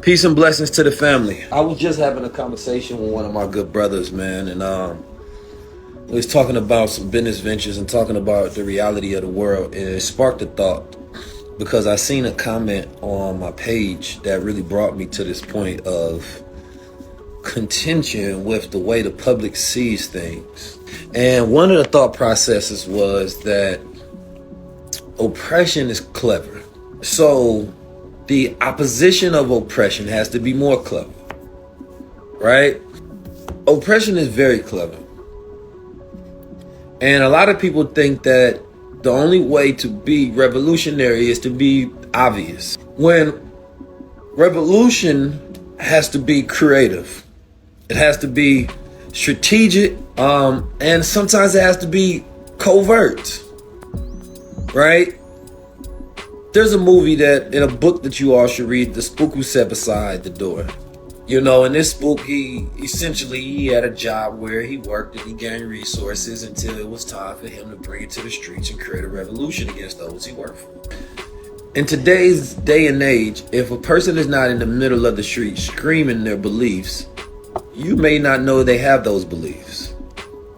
Peace and blessings to the family. I was just having a conversation with one of my good brothers, man, and we was talking about some business ventures and talking about the reality of the world, and it sparked a thought because I seen a comment on my page that really brought me to this point of contention with the way the public sees things. And one of the thought processes was that oppression is clever. So the opposition of oppression has to be more clever, right? Oppression is very clever. And a lot of people think that the only way to be revolutionary is to be obvious. When revolution has to be creative, it has to be strategic, and sometimes it has to be covert, right? There's a movie that, in a book that you all should read, The Spook Who Sat Beside the Door. You know, in this spook, he had a job where he worked and he gained resources until it was time for him to bring it to the streets and create a revolution against those he worked for. In today's day and age, if a person is not in the middle of the street screaming their beliefs, you may not know they have those beliefs.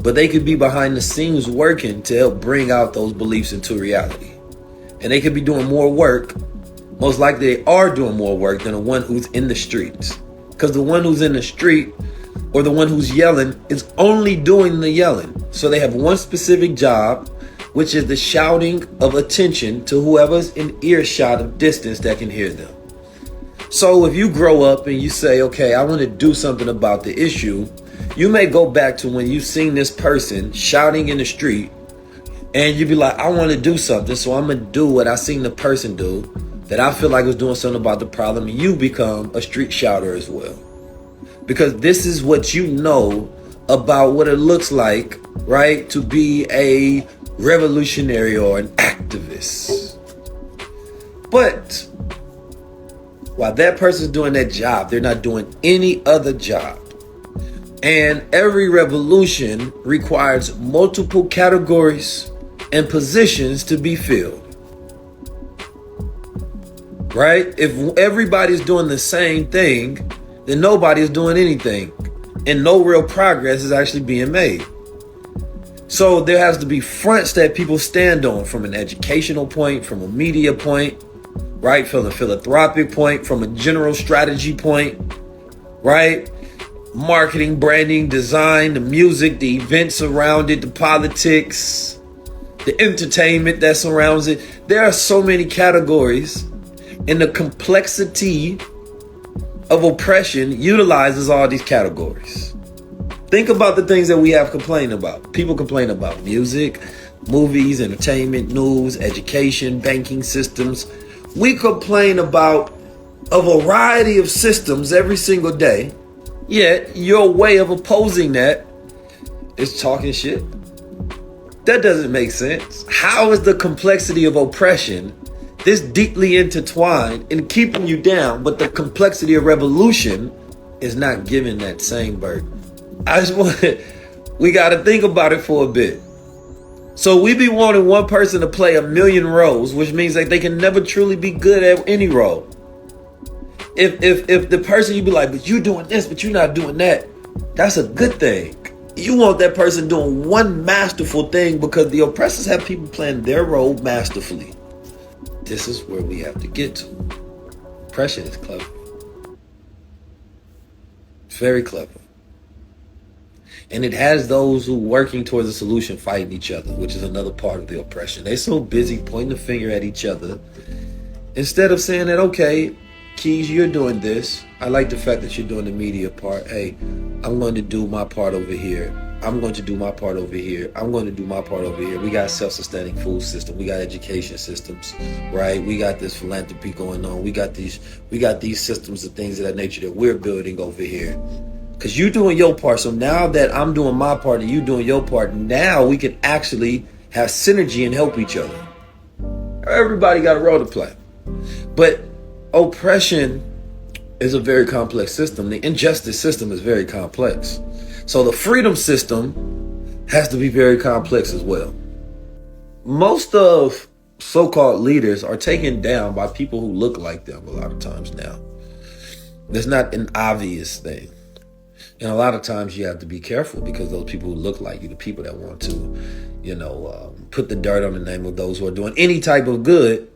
But they could be behind the scenes working to help bring out those beliefs into reality. And they could be doing more work, most likely they are doing more work than the one who's in the streets. Because the one who's in the street or the one who's yelling is only doing the yelling. So they have one specific job, which is the shouting of attention to whoever's in earshot of distance that can hear them. So if you grow up and you say, okay, I want to do something about the issue, you may go back to when you've seen this person shouting in the street, and you be like, I want to do something, so I'm going to do what I seen the person do that I feel like was doing something about the problem, and you become a street shouter as well. Because this is what you know about what it looks like, right, to be a revolutionary or an activist. But while that person's doing that job, they're not doing any other job. And every revolution requires multiple categories and positions to be filled, right? If everybody's doing the same thing, then nobody's doing anything, and no real progress is actually being made. So there has to be fronts that people stand on, from an educational point, from a media point, right? From a philanthropic point, from a general strategy point, right? Marketing, branding, design, the music, the events around it, the politics, the entertainment that surrounds it. There are so many categories, and the complexity of oppression utilizes all these categories. Think about the things that we have complained about. People complain about music, movies, entertainment, news, education, banking systems. We complain about a variety of systems every single day, yet your way of opposing that is talking shit. That doesn't make sense. How is the complexity of oppression this deeply intertwined in keeping you down, but the complexity of revolution is not given that same burden? We got to think about it for a bit. So we be wanting one person to play a million roles, which means that they can never truly be good at any role. If the person, you be like, but you doing this, but you're not doing that, that's a good thing. You want that person doing one masterful thing, because the oppressors have people playing their role masterfully. This is where we have to get to. Oppression is clever. It's very clever. And it has those who working towards a solution fighting each other, which is another part of the oppression. They're so busy pointing the finger at each other instead of saying that, okay, Keys, you're doing this. I like the fact that you're doing the media part. Hey, I'm going to do my part over here. I'm going to do my part over here. I'm going to do my part over here. We got self-sustaining food system. We got education systems, right? We got this philanthropy going on. We got these systems and things of that nature that we're building over here. Because you're doing your part. So now that I'm doing my part and you doing your part, now we can actually have synergy and help each other. Everybody got a role to play. But oppression is a very complex system. The injustice system is very complex. So the freedom system has to be very complex as well. Most of so-called leaders are taken down by people who look like them a lot of times now. It's not an obvious thing. And a lot of times you have to be careful because those people who look like you, the people that want to, put the dirt on the name of those who are doing any type of good,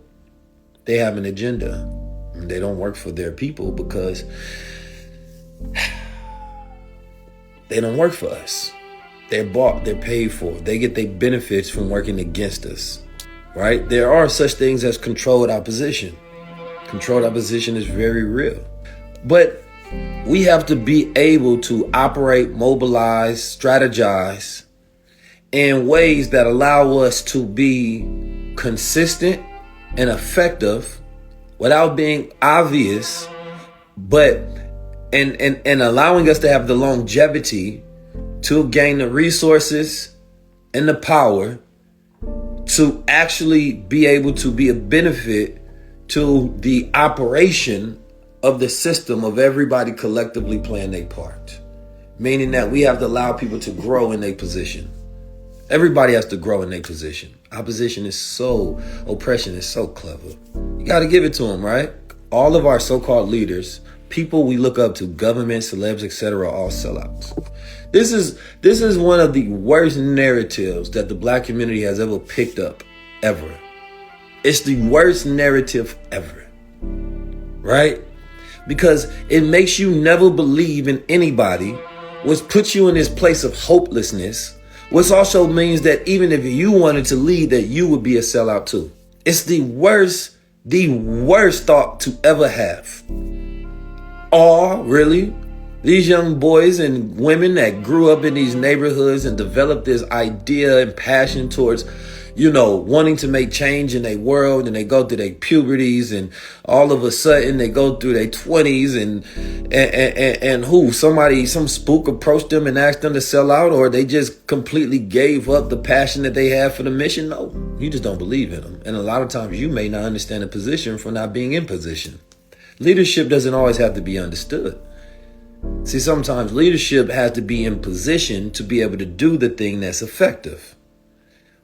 they have an agenda. And they don't work for their people because they don't work for us. They're bought, they're paid for. They get their benefits from working against us, right? There are such things as controlled opposition. Controlled opposition is very real. But we have to be able to operate, mobilize, strategize in ways that allow us to be consistent and effective without being obvious, but and allowing us to have the longevity to gain the resources and the power to actually be able to be a benefit to the operation of the system of everybody collectively playing their part. Meaning that we have to allow people to grow in their position. Everybody has to grow in their position. Opposition is oppression is so clever. You got to give it to them, right? All of our so-called leaders, people we look up to, government, celebs, etc., are all sellouts. This is one of the worst narratives that the black community has ever picked up, ever. It's the worst narrative ever, right? Because it makes you never believe in anybody, which puts you in this place of hopelessness, which also means that even if you wanted to lead, that you would be a sellout too. It's the worst thought to ever have. Or really, these young boys and women that grew up in these neighborhoods and developed this idea and passion towards, wanting to make change in their world, and they go through their puberties, and all of a sudden they go through their 20s and some spook approached them and asked them to sell out, or they just completely gave up the passion that they had for the mission. No, you just don't believe in them. And a lot of times you may not understand the position for not being in position. Leadership doesn't always have to be understood. See, sometimes leadership has to be in position to be able to do the thing that's effective.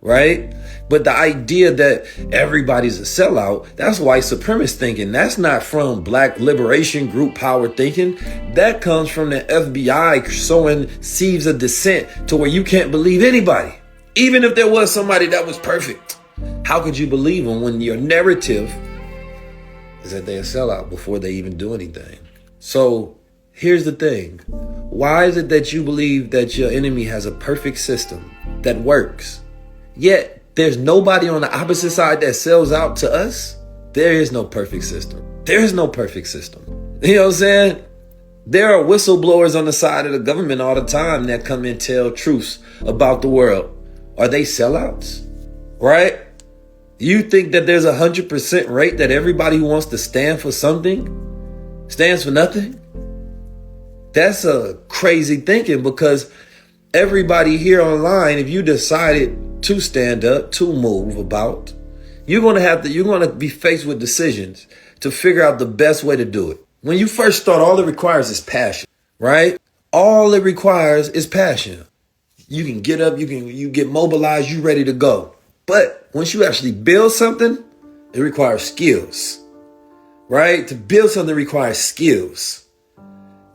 Right? But the idea that everybody's a sellout, that's white supremacist thinking. That's not from black liberation group power thinking. That comes from the FBI sowing seeds of dissent to where you can't believe anybody. Even if there was somebody that was perfect. How could you believe them when your narrative is that they're a sellout before they even do anything? So here's the thing. Why is it that you believe that your enemy has a perfect system that works? Yet, there's nobody on the opposite side that sells out to us? There is no perfect system. There is no perfect system. You know what I'm saying? There are whistleblowers on the side of the government all the time that come and tell truths about the world. Are they sellouts? Right? You think that there's 100% rate that everybody who wants to stand for something stands for nothing? That's a crazy thinking, because everybody here online, if you decided to stand up, to move about, you're going to be faced with decisions to figure out the best way to do it. When you first start, all it requires is passion, right? All it requires is passion. You can get up, you get mobilized, you ready to go. But once you actually build something, it requires skills, right? To build something requires skills,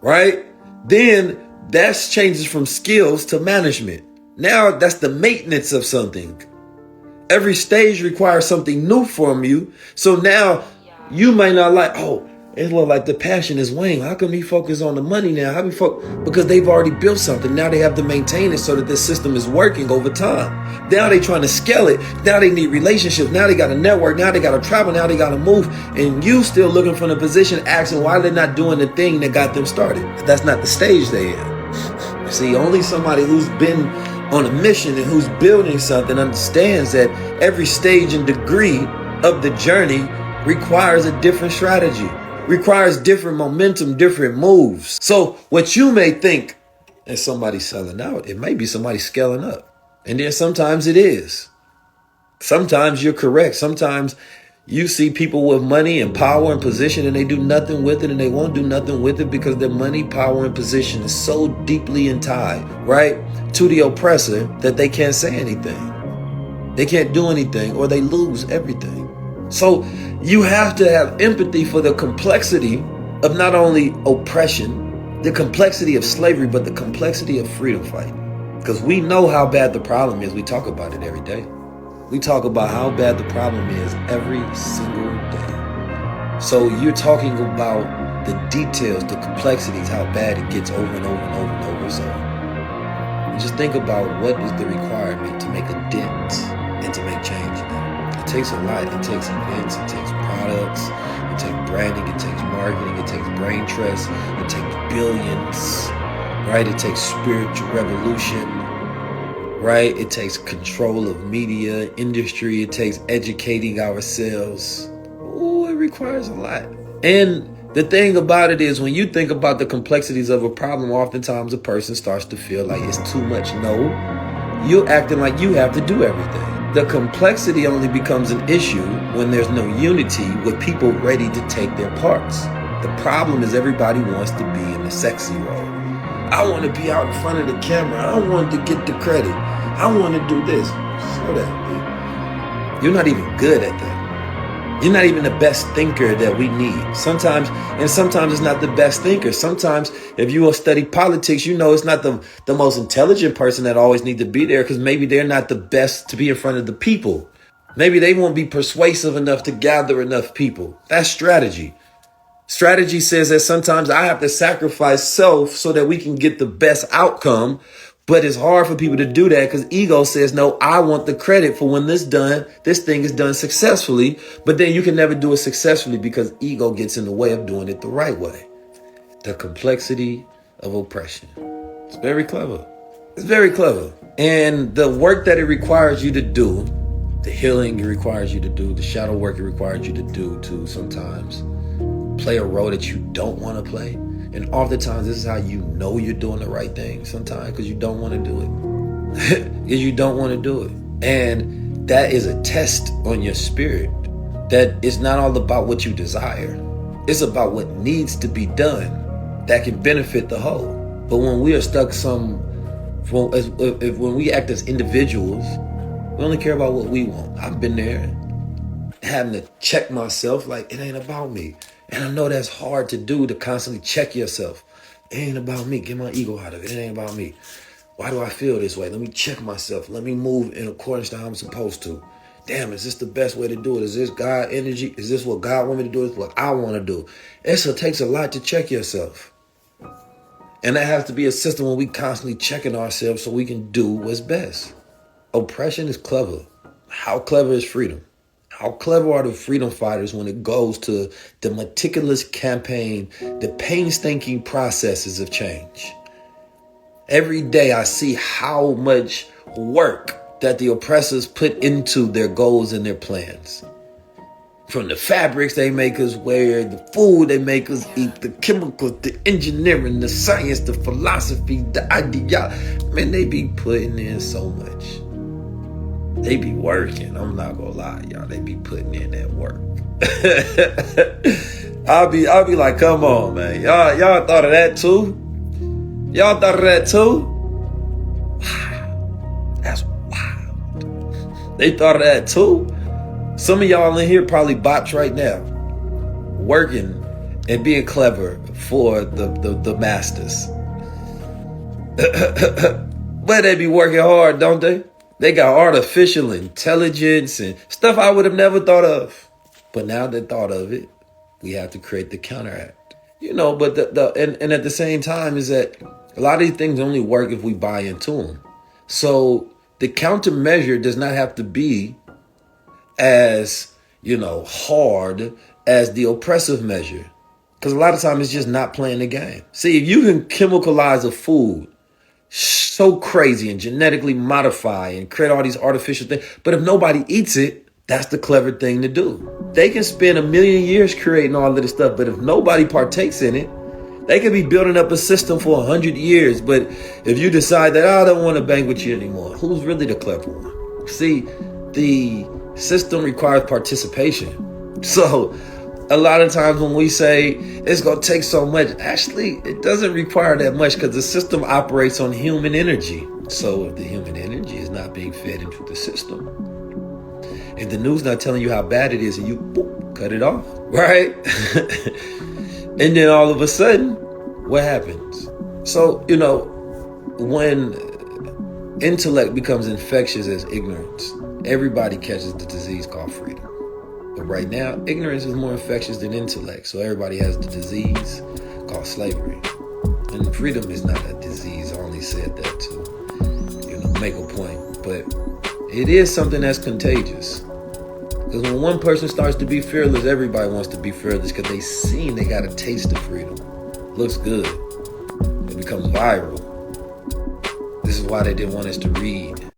right? Then that changes from skills to management. Now that's the maintenance of something. Every stage requires something new from you. So now you might not like, it look like the passion is waning. How come he focus on the money now? Because they've already built something. Now they have to maintain it so that this system is working over time. Now they trying to scale it. Now they need relationships. Now they got to network. Now they got to travel. Now they got to move. And you still looking from the position, asking why they're not doing the thing that got them started. That's not the stage they in. See, only somebody who's been on a mission and who's building something understands that every stage and degree of the journey requires a different strategy, requires different momentum, different moves. So what you may think is somebody selling out, it may be somebody scaling up. And then sometimes it is. Sometimes you're correct. Sometimes you see people with money and power and position and they do nothing with it, and they won't do nothing with it because their money, power, and position is so deeply tied, right, to the oppressor that they can't say anything. They can't do anything, or they lose everything. So you have to have empathy for the complexity of not only oppression, the complexity of slavery, but the complexity of freedom fight. Because we know how bad the problem is. We talk about it every day. We talk about how bad the problem is every single day. So you're talking about the details, the complexities, how bad it gets over and over and over and over. So just think about what is the requirement to make a dent and to make change in that. It takes a lot. It takes events, it takes products, it takes branding, it takes marketing, it takes brain trust, it takes billions, right? It takes spiritual revolution, right? It takes control of media, industry. It takes educating ourselves. Oh, it requires a lot. And the thing about it is, when you think about the complexities of a problem, oftentimes a person starts to feel like it's too much. No, you're acting like you have to do everything. The complexity only becomes an issue when there's no unity with people ready to take their parts. The problem is everybody wants to be in the sexy role. I want to be out in front of the camera. I want to get the credit. I want to do this. Slow down, dude. You're not even good at that. You're not even the best thinker that we need. Sometimes it's not the best thinker. Sometimes if you will study politics, you know it's not the most intelligent person that always need to be there, because maybe they're not the best to be in front of the people. Maybe they won't be persuasive enough to gather enough people. That's strategy. Strategy says that sometimes I have to sacrifice self so that we can get the best outcome. But it's hard for people to do that because ego says, no, I want the credit for when this thing is done successfully. But then you can never do it successfully because ego gets in the way of doing it the right way. The complexity of oppression. It's very clever. It's very clever. And the work that it requires you to do, the healing it requires you to do, the shadow work it requires you to do to sometimes play a role that you don't want to play. And oftentimes, this is how you know you're doing the right thing sometimes, because you don't want to do it. Because you don't want to do it. And that is a test on your spirit, that it's not all about what you desire. It's about what needs to be done that can benefit the whole. But when we are stuck when we act as individuals, we only care about what we want. I've been there, having to check myself, like, it ain't about me. And I know that's hard to do, to constantly check yourself. It ain't about me. Get my ego out of it. It ain't about me. Why do I feel this way? Let me check myself. Let me move in accordance to how I'm supposed to. Damn, is this the best way to do it? Is this God energy? Is this what God wants me to do? Is what I want to do? It takes a lot to check yourself. And that has to be a system where we constantly checking ourselves so we can do what's best. Oppression is clever. How clever is freedom? How clever are the freedom fighters when it goes to the meticulous campaign, the painstaking processes of change? Every day I see how much work that the oppressors put into their goals and their plans. From the fabrics they make us wear, the food they make us eat, the chemicals, the engineering, the science, the philosophy, the idea. Man, they be putting in so much. They be working. I'm not gonna lie, y'all. They be putting in that work. I'll be like, come on, man. Y'all thought of that too? Y'all thought of that too? Wow. That's wild. They thought of that too? Some of y'all in here probably bots right now, working and being clever for the masters. But they be working hard, don't they? They got artificial intelligence and stuff I would have never thought of. But now they thought of it, we have to create the counteract. You know, but and at the same time is that a lot of these things only work if we buy into them. So the countermeasure does not have to be as, hard as the oppressive measure. Because a lot of times it's just not playing the game. See, if you can chemicalize a food so crazy and genetically modify and create all these artificial things, but if nobody eats it, that's the clever thing to do. They can spend 1,000,000 years creating all of this stuff, but if nobody partakes in it, they could be building up a system for 100 years. But if you decide that, I don't want to bang with you anymore, who's really the clever one? See, the system requires participation. So a lot of times when we say it's going to take so much, actually, it doesn't require that much because the system operates on human energy. So if the human energy is not being fed into the system, if the news not telling you how bad it is and you cut it off, right? And then all of a sudden, what happens? So, when intellect becomes infectious as ignorance, everybody catches the disease called freedom. But right now, ignorance is more infectious than intellect. So everybody has the disease called slavery. And freedom is not a disease. I only said that to, make a point. But it is something that's contagious. Because when one person starts to be fearless, everybody wants to be fearless because they got a taste of freedom. Looks good. It becomes viral. This is why they didn't want us to read.